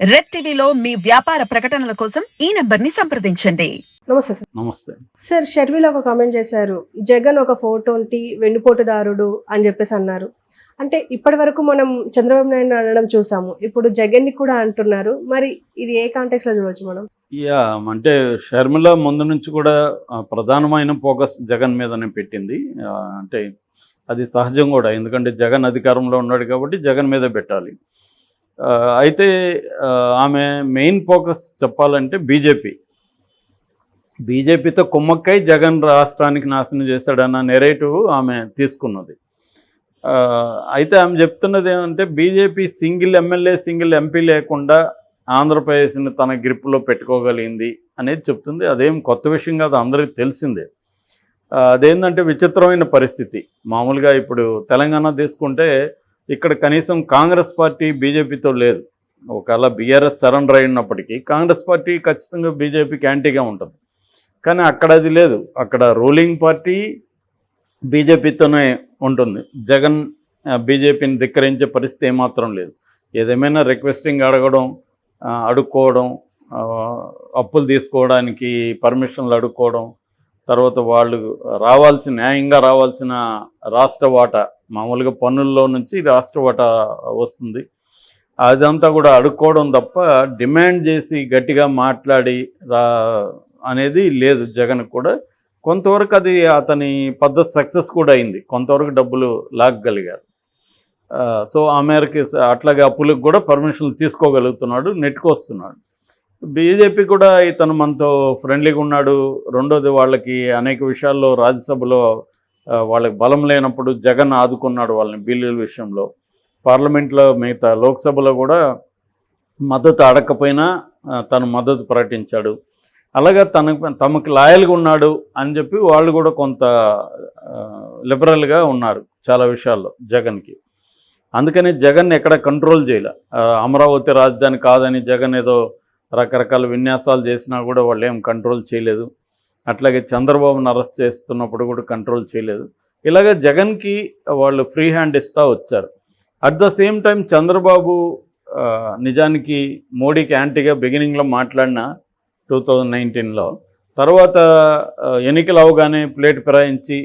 Red టీవీలో మీ వ్యాపార ప్రకటనల కోసం ఈ నంబర్ని సంప్రదించండి. నమస్తే సార్. నమస్తే. సార్, షర్మిల ఒక కామెంట్ చేశారు. జగన్ ఒక ఫోటోంటి వెన్నుపోటుదారుడు అని చెప్పేసి అన్నారు. అంటే ఇప్పటి వరకు మనం చంద్రబాబు నాయుడు అనడం చూసాము, ఇప్పుడు జగన్ ని కూడా అంటున్నారు. మరి ఇది ఏ కాంటెక్స్ట్ లో చూడొచ్చు మనం? అంటే షర్మిల ముందు నుంచి కూడా ప్రధానమైన ఫోకస్ జగన్ మీదనే పెట్టింది. అంటే అది సహజం కూడా, ఎందుకంటే జగన్ అధికారంలో ఉన్నాడు కాబట్టి జగన్ మీదే పెట్టాలి. అయితే ఆమె మెయిన్ ఫోకస్ చెప్పాలంటే బీజేపీతో కుమ్మక్కై జగన్ రాష్ట్రానికి నాశనం చేశాడన్న నెరేటివ్ ఆమె తీసుకున్నది. అయితే ఆమె చెప్తున్నది ఏమంటే BJP single MLA single MP లేకుండా ఆంధ్రప్రదేశ్ని తన గ్రిప్లో పెట్టుకోగలిగింది అనేది చెప్తుంది. అదేం కొత్త విషయం కాదు, అందరికీ తెలిసిందే. అదేంటంటే విచిత్రమైన పరిస్థితి. మామూలుగా ఇప్పుడు తెలంగాణ తీసుకుంటే ఇక్కడ కనీసం కాంగ్రెస్ పార్టీ బీజేపీతో లేదు. ఒకవేళ బీఆర్ఎస్ సరెండర్ అయినప్పటికీ కాంగ్రెస్ పార్టీ ఖచ్చితంగా బీజేపీకి యాంటీగా ఉంటుంది. కానీ అక్కడ అది లేదు. అక్కడ రూలింగ్ పార్టీ బీజేపీతోనే ఉంటుంది. జగన్ బీజేపీని ధిక్కరించే పరిస్థితి ఏమాత్రం లేదు. ఏదేమైనా రిక్వెస్టింగ్ అడుక్కోవడం, అప్పులు తీసుకోవడానికి పర్మిషన్లు అడుక్కోవడం, తర్వాత వాళ్ళు న్యాయంగా రావాల్సిన రాష్ట్ర వాటా, మామూలుగా పన్నుల్లో నుంచి రాష్ట్ర వాటా వస్తుంది, అదంతా కూడా అడుక్కోవడం తప్ప డిమాండ్ చేసి గట్టిగా మాట్లాడి అనేది లేదు జగన్ కూడా. కొంతవరకు అది అతని పద్ధతి సక్సెస్ కూడా అయింది, కొంతవరకు డబ్బులు లాగగలిగారు. సో ఆ మేరకి అట్లాగే అప్పులకు కూడా పర్మిషన్లు తీసుకోగలుగుతున్నాడు, నెట్టుకొస్తున్నాడు. బీజేపీ కూడా ఇతను మనతో ఫ్రెండ్లీగా ఉన్నాడు. రెండోది, వాళ్ళకి అనేక విషయాల్లో రాజ్యసభలో వాళ్ళకి బలం లేనప్పుడు జగన్ ఆదుకున్నాడు వాళ్ళని బిల్లుల విషయంలో. పార్లమెంట్లో మిగతా లోక్సభలో కూడా మద్దతు అడగకపోయినా తను మద్దతు ప్రకటించాడు. అలాగే తమకు లాయల్గా ఉన్నాడు అని చెప్పి వాళ్ళు కూడా కొంత లిబరల్గా ఉన్నారు చాలా విషయాల్లో జగన్కి. అందుకని జగన్ ఎక్కడ కంట్రోల్ చేయలే. అమరావతి రాజధాని కాదని జగన్ ఏదో రకరకాల విన్యాసాలు చేసినా కూడా వాళ్ళు ఏం కంట్రోల్ చేయలేదు. అట్లాగే చంద్రబాబును అరెస్ట్ చేస్తున్నప్పుడు కూడా కంట్రోల్ చేయలేదు. ఇలాగ జగన్కి వాళ్ళు ఫ్రీ హ్యాండ్ ఇస్తూ వచ్చారు. At the same time Chandrababu నిజానికి మోడీకి యాంటీగా బిగినింగ్లో మాట్లాడిన 2019లో, తర్వాత ఎన్నికలు అవగానే ప్లేట్ ఫిరాయించి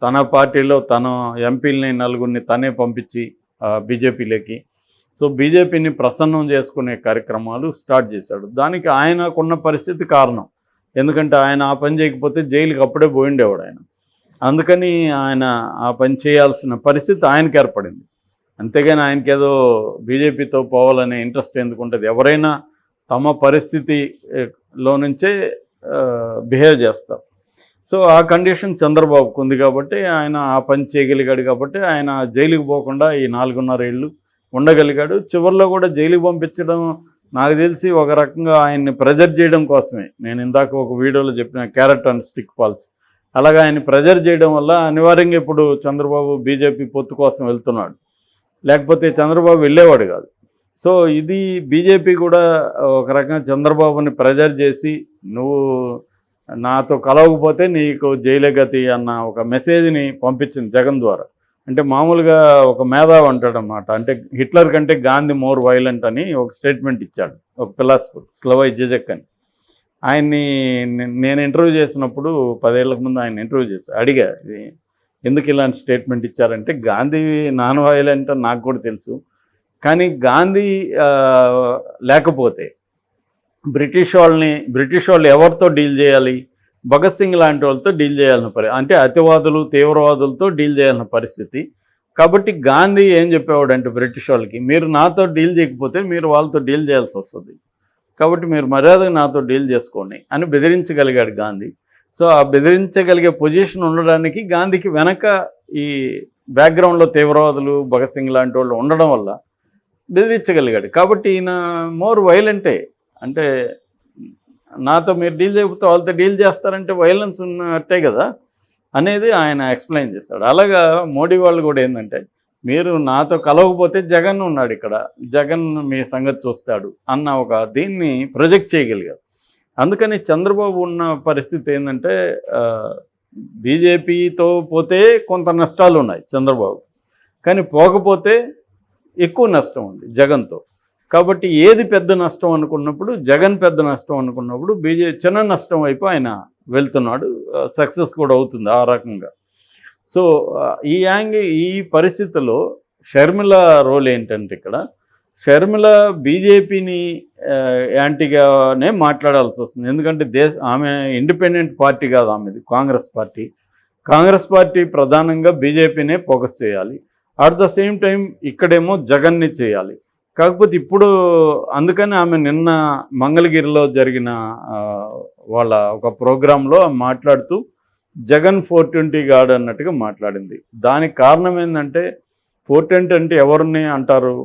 తన పార్టీలో తన ఎంపీలని నలుగురిని తనే పంపించి బీజేపీలోకి, సో బీజేపీని ప్రసన్నం చేసుకునే కార్యక్రమాలు స్టార్ట్ చేశాడు. దానికి ఆయనకున్న పరిస్థితి కారణం. ఎందుకంటే ఆయన ఆ పని చేయకపోతే జైలుకి అప్పుడే పోయిండేవాడు ఆయన. అందుకని ఆయన ఆ పని చేయాల్సిన పరిస్థితి ఆయనకి ఏర్పడింది. అంతేగాని ఆయనకి ఏదో బీజేపీతో పోవాలనే ఇంట్రెస్ట్ ఎందుకు ఉంటుంది? ఎవరైనా తమ పరిస్థితిలో నుంచే బిహేవ్ చేస్తారు. సో ఆ కండిషన్ చంద్రబాబుకు ఉంది కాబట్టి ఆయన ఆ పని చేయగలిగాడు. కాబట్టి ఆయన జైలుకి పోకుండా ఈ 4.5 ఏళ్ళు ఉండగలిగాడు. చివరిలో కూడా జైలుకి పంపించడం నాకు తెలిసి ఒక రకంగా ఆయన్ని ప్రెజర్ చేయడం కోసమే. నేను ఇందాక ఒక వీడియోలో చెప్పిన క్యారెట్ అండ్ స్టిక్ పాలసీ, అలాగా ఆయన ప్రెజర్ చేయడం వల్ల అనివార్యంగా ఇప్పుడు చంద్రబాబు బీజేపీ పొత్తు కోసం వెళ్తున్నాడు. లేకపోతే చంద్రబాబు వెళ్ళేవాడు కాదు. సో ఇది బీజేపీ కూడా ఒక రకంగా చంద్రబాబుని ప్రెజర్ చేసి, నువ్వు నాతో కలవకపోతే నీకు జైలే గతి అన్న ఒక మెసేజ్ని పంపించింది జగన్ ద్వారా. అంటే మామూలుగా ఒక మేధావి అంటాడనమాట. అంటే హిట్లర్ కంటే గాంధీ మోర్ వైలెంట్ అని ఒక స్టేట్మెంట్ ఇచ్చాడు ఒక ఫిలాసఫర్, స్లవై జిజెక్ అని. ఆయన్ని నేను ఇంటర్వ్యూ చేసినప్పుడు 10 ఏళ్ల ముందు ఆయన ఇంటర్వ్యూ చేసి అడిగా, ఎందుకు ఇలాంటి స్టేట్మెంట్ ఇచ్చారంటే, గాంధీ నాన్ వైలెంట్ అని నాకు కూడా తెలుసు, కానీ గాంధీ లేకపోతే బ్రిటిష్ వాళ్ళు ఎవరితో డీల్ చేయాలి? భగత్ సింగ్ లాంటి వాళ్ళతో డీల్ చేయాల్సిన అంటే అతివాదులు తీవ్రవాదులతో డీల్ చేయాల్సిన పరిస్థితి. కాబట్టి గాంధీ ఏం చెప్పేవాడు అంటే బ్రిటిష్ వాళ్ళకి, మీరు నాతో డీల్ చేయకపోతే మీరు వాళ్ళతో డీల్ చేయాల్సి వస్తుంది, కాబట్టి మీరు మర్యాదగా నాతో డీల్ చేసుకోండి అని బెదిరించగలిగాడు గాంధీ. సో ఆ బెదిరించగలిగే పొజిషన్ ఉండడానికి గాంధీకి వెనక ఈ బ్యాక్గ్రౌండ్లో తీవ్రవాదులు భగత్ సింగ్ లాంటి వాళ్ళు ఉండడం వల్ల బెదిరించగలిగాడు. కాబట్టి ఈయన మోర్ వైలెంటే. అంటే నాతో మీరు డీల్ చేయకపోతే వాళ్ళతో డీల్ చేస్తారంటే వైలెన్స్ ఉన్నట్టే కదా అనేది ఆయన ఎక్స్ప్లెయిన్ చేస్తాడు. అలాగా మోడీ వాళ్ళు కూడా ఏంటంటే, మీరు నాతో కలవకపోతే జగన్ ఉన్నాడు ఇక్కడ, జగన్ మీ సంగతి చూస్తాడు అన్న ఒక దీన్ని ప్రొజెక్ట్ చేయగలిగారు. అందుకని చంద్రబాబు ఉన్న పరిస్థితి ఏంటంటే, బీజేపీతో పోతే కొంత నష్టాలు ఉన్నాయి చంద్రబాబు, కానీ పోకపోతే ఎక్కువ నష్టం ఉంది జగన్తో. కాబట్టి ఏది పెద్ద నష్టం అనుకున్నప్పుడు, జగన్ పెద్ద నష్టం అనుకున్నప్పుడు చిన్న నష్టం వైపు ఆయన వెళ్తున్నాడు. సక్సెస్ కూడా అవుతుంది ఆ రకంగా. సో ఈ పరిస్థితిలో షర్మిల రోల్ ఏంటంటే, ఇక్కడ షర్మిల బీజేపీని యాంటీగానే మాట్లాడాల్సి వస్తుంది. ఎందుకంటే ఆమె ఇండిపెండెంట్ పార్టీ కాదు, ఆమెది కాంగ్రెస్ పార్టీ. కాంగ్రెస్ పార్టీ ప్రధానంగా బీజేపీనే ఫోకస్ చేయాలి. అట్ ద సేమ్ టైం ఇక్కడేమో జగన్ని చేయాలి. కాకపోతే ఇప్పుడు అందుకని ఆమె నిన్న మంగళగిరిలో జరిగిన వాళ్ళ ఒక ప్రోగ్రాంలో మాట్లాడుతూ జగన్ 420 గాడు అన్నట్టుగా మాట్లాడింది. దానికి కారణం ఏంటంటే 420 అంటే ఎవరిని అంటారు?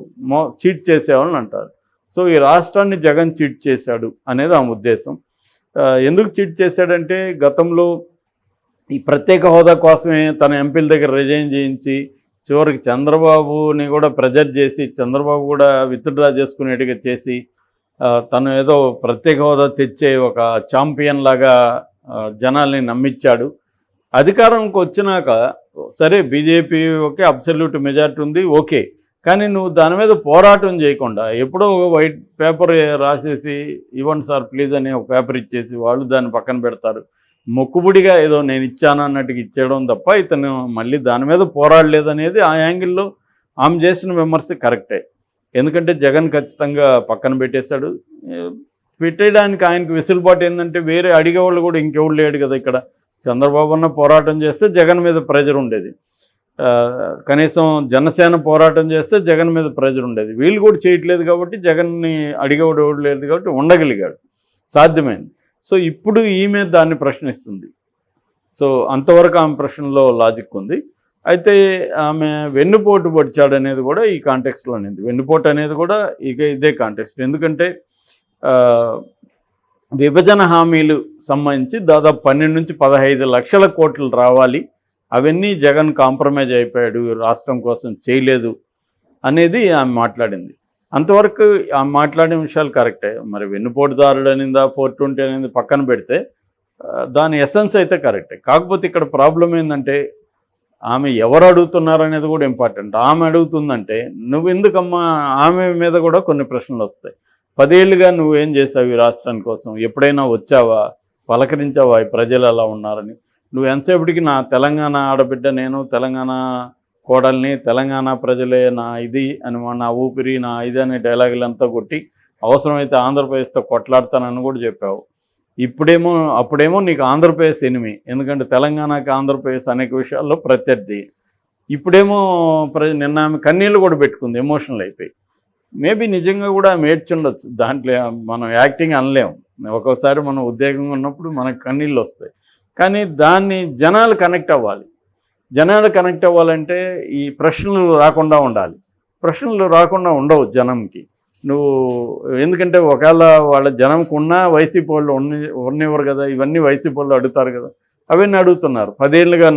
చీట్ చేసేవాళ్ళని అంటారు. సో ఈ రాష్ట్రాన్ని జగన్ చీట్ చేశాడు అనేది ఆమె ఉద్దేశం. ఎందుకు చీట్ చేశాడంటే, గతంలో ఈ ప్రత్యేక హోదా కోసమే తన ఎంపీల దగ్గర రిజైన్ చేయించి చివరికి చంద్రబాబుని కూడా ప్రెజర్ చేసి చంద్రబాబు కూడా విత్డ్రా చేసుకునేట్టుగా చేసి తను ఏదో ప్రత్యేక హోదా తెచ్చే ఒక ఛాంపియన్ లాగా జనాల్ని నమ్మించాడు. అధికారంకి వచ్చినాక సరే బీజేపీ ఓకే, అబ్సల్యూట్ మెజారిటీ ఉంది ఓకే, కానీ నువ్వు దాని మీద పోరాటం చేయకుండా ఎప్పుడో వైట్ పేపర్ రాసేసి ఇవ్వండి సార్ ప్లీజ్ అని ఒక పేపర్ ఇచ్చేసి వాళ్ళు దాన్ని పక్కన పెడతారు. మొక్కుబడిగా ఏదో నేను ఇచ్చాను అన్నట్టుగా ఇచ్చేయడం తప్ప ఇతను మళ్ళీ దాని మీద పోరాడలేదనేది ఆ యాంగిల్లో ఆమె చేసిన విమర్శ కరెక్టే. ఎందుకంటే జగన్ ఖచ్చితంగా పక్కన పెట్టేశాడు. పెట్టేయడానికి ఆయనకు వెసులుబాటు ఏంటంటే, వేరే అడిగేవాళ్ళు కూడా ఇంకెవరు లేడు కదా. ఇక్కడ చంద్రబాబు అన్న పోరాటం చేస్తే జగన్ మీద ప్రెజర్ ఉండేది, కనీసం జనసేన పోరాటం చేస్తే జగన్ మీద ప్రెజర్ ఉండేది. వీళ్ళు కూడా చేయట్లేదు కాబట్టి జగన్ని అడిగేవాడు ఎవడు లేదు కాబట్టి ఉండగలిగాడు, సాధ్యమైంది. సో ఇప్పుడు ఈమె దాన్ని ప్రశ్నిస్తుంది. సో అంతవరకు ఆమె ప్రశ్నలో లాజిక్ ఉంది. అయితే ఆమె వెన్నుపోటు పొడిచాడు అనేది కూడా ఈ కాంటెక్స్లో అనేది, వెన్నుపోటు అనేది కూడా ఇదే కాంటెక్స్ట్. ఎందుకంటే విభజన హామీలు సంబంధించి దాదాపు 12 నుంచి 15 లక్షల కోట్లు రావాలి, అవన్నీ జగన్ కాంప్రమైజ్ అయిపోయాడు, రాష్ట్రం కోసం చేయలేదు అనేది ఆమె మాట్లాడింది. అంతవరకు ఆమె మాట్లాడిన విషయాలు కరెక్టే. మరి వెన్నుపోటుదారుడు అనిందా 420 అనేది పక్కన పెడితే దాని ఎసెన్స్ అయితే కరెక్టే. కాకపోతే ఇక్కడ ప్రాబ్లం ఏంటంటే, ఆమె ఎవరు అడుగుతున్నారు అనేది కూడా ఇంపార్టెంట్. ఆమె అడుగుతుందంటే నువ్వు ఎందుకమ్మా, ఆమె మీద కూడా కొన్ని ప్రశ్నలు వస్తాయి. 10 ఏళ్ళుగా నువ్వేం చేసావు ఈ రాష్ట్రం కోసం? ఎప్పుడైనా వచ్చావా, పలకరించావా ఈ ప్రజలు ఎలా ఉన్నారని? నువ్వు ఎంతసేపటికి నా తెలంగాణ ఆడబిడ్డ, నేను తెలంగాణ కోడల్ని, తెలంగాణ ప్రజలే నా ఇది అని, నా ఊపిరి నా ఇది అనే డైలాగులంతా కొట్టి అవసరమైతే ఆంధ్రప్రదేశ్తో కొట్లాడతానని కూడా చెప్పావు. అప్పుడేమో నీకు ఆంధ్రప్రదేశ్ ఎనిమి, ఎందుకంటే తెలంగాణకి ఆంధ్రప్రదేశ్ అనేక విషయాల్లో ప్రత్యర్థి. ఇప్పుడేమో నిన్న ఆమె కన్నీళ్ళు కూడా పెట్టుకుంది, ఎమోషనల్ అయిపోయి. మేబీ నిజంగా కూడా ఆమె ఏడ్చుండొచ్చు, దాంట్లో మనం యాక్టింగ్ అనలేము. ఒక్కోసారి మనం ఉద్వేగంగా ఉన్నప్పుడు మనకు కన్నీళ్ళు వస్తాయి. కానీ దాన్ని జనాలు కనెక్ట్ అవ్వాలి. జనాలు కనెక్ట్ అవ్వాలంటే ఈ ప్రశ్నలు రాకుండా ఉండాలి. ప్రశ్నలు రాకుండా ఉండవు జనంకి. నువ్వు ఎందుకంటే ఒకవేళ వాళ్ళ జనంకు ఉన్న వైసీపీ వాళ్ళు ఉన్నివ్వరు కదా, ఇవన్నీ వైసీపీ వాళ్ళు అడుగుతారు కదా, అవన్నీ అడుగుతున్నారు. 10 ఏళ్ళుగా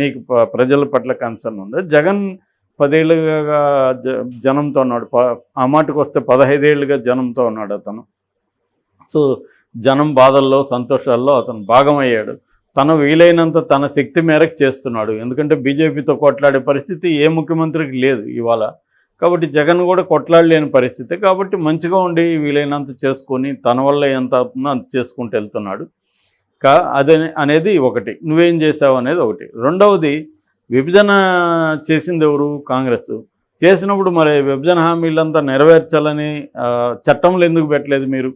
నీకు ప్రజల పట్ల కన్సర్న్ ఉందా? జగన్ 10 ఏళ్ళుగా జనంతో ఉన్నాడు, ఆ మాటకు వస్తే 15 ఏళ్ళుగా జనంతో ఉన్నాడు అతను. సో జనం బాధల్లో సంతోషాల్లో అతను భాగమయ్యాడు. తను వీలైనంత తన శక్తి మేరకు చేస్తున్నాడు. ఎందుకంటే బీజేపీతో కొట్లాడే పరిస్థితి ఏ ముఖ్యమంత్రికి లేదు ఇవాళ. కాబట్టి జగన్ కూడా కొట్లాడలేని పరిస్థితి. కాబట్టి మంచిగా ఉండి వీలైనంత చేసుకొని తన వల్ల ఎంత అవుతుందో అంత చేసుకుంటూ వెళ్తున్నాడు. అదే అనేది ఒకటి. నువ్వేం చేసావు అనేది ఒకటి. రెండవది, విభజన చేసింది ఎవరు? కాంగ్రెస్. చేసినప్పుడు మరి విభజన హామీలంతా నెరవేర్చాలని చట్టంలో ఎందుకు పెట్టలేదు మీరు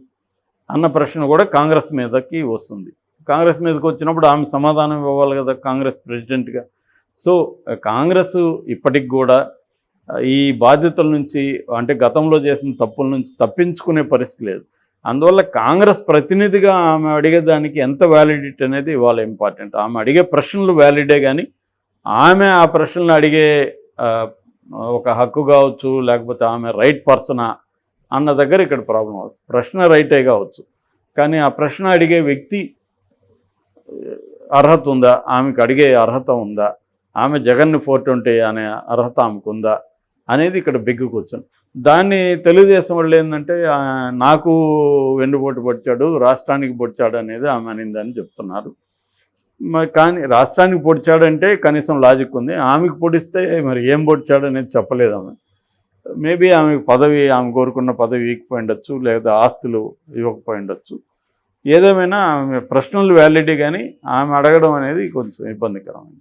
అన్న ప్రశ్న కూడా కాంగ్రెస్ మీదకి వస్తుంది. కాంగ్రెస్ మీదకి వచ్చినప్పుడు ఆమె సమాధానం ఇవ్వాలి కదా కాంగ్రెస్ ప్రెసిడెంట్గా. సో కాంగ్రెస్ ఇప్పటికి కూడా ఈ బాధ్యతల నుంచి, అంటే గతంలో చేసిన తప్పుల నుంచి తప్పించుకునే పరిస్థితి లేదు. అందువల్ల కాంగ్రెస్ ప్రతినిధిగా ఆమె అడిగేదానికి ఎంత వ్యాలిడిటీ అనేది ఇవాళ ఇంపార్టెంట్. ఆమె అడిగే ప్రశ్నలు వ్యాలిడే, కానీ ఆమె ఆ ప్రశ్నలు అడిగే ఒక హక్కు కావచ్చు, లేకపోతే ఆమె రైట్ పర్సనా అన్న దగ్గర ఇక్కడ ప్రాబ్లం అవుతుంది. ప్రశ్న రైటే కావచ్చు, కానీ ఆ ప్రశ్న అడిగే వ్యక్తి అర్హత ఉందా, ఆమెకు అడిగే అర్హత ఉందా, ఆమె జగన్ని 420 అనే అర్హత ఆమెకు ఉందా అనేది ఇక్కడ బిగ్గు కూర్చొని. దాన్ని తెలుగుదేశం వాళ్ళు ఏంటంటే నాకు వెన్నుపోటు పొడిచాడు, రాష్ట్రానికి పొడిచాడు అనేది ఆమె అనిందని చెప్తున్నారు. మరి కానీ రాష్ట్రానికి పొడిచాడంటే కనీసం లాజిక్ ఉంది, ఆమెకు పొడిస్తే మరి ఏం పొడిచాడు అనేది చెప్పలేదు ఆమె. మేబీ ఆమె కోరుకున్న పదవి ఇవ్వకపోయి ఉండొచ్చు, లేదా ఆస్తులు ఇవ్వకపోయి ఉండొచ్చు. ఏదేమైనా ఆమె పర్సనల్ వ్యాలిడిటీ కానీ ఆమె అడగడం అనేది కొంచెం ఇబ్బందికరం.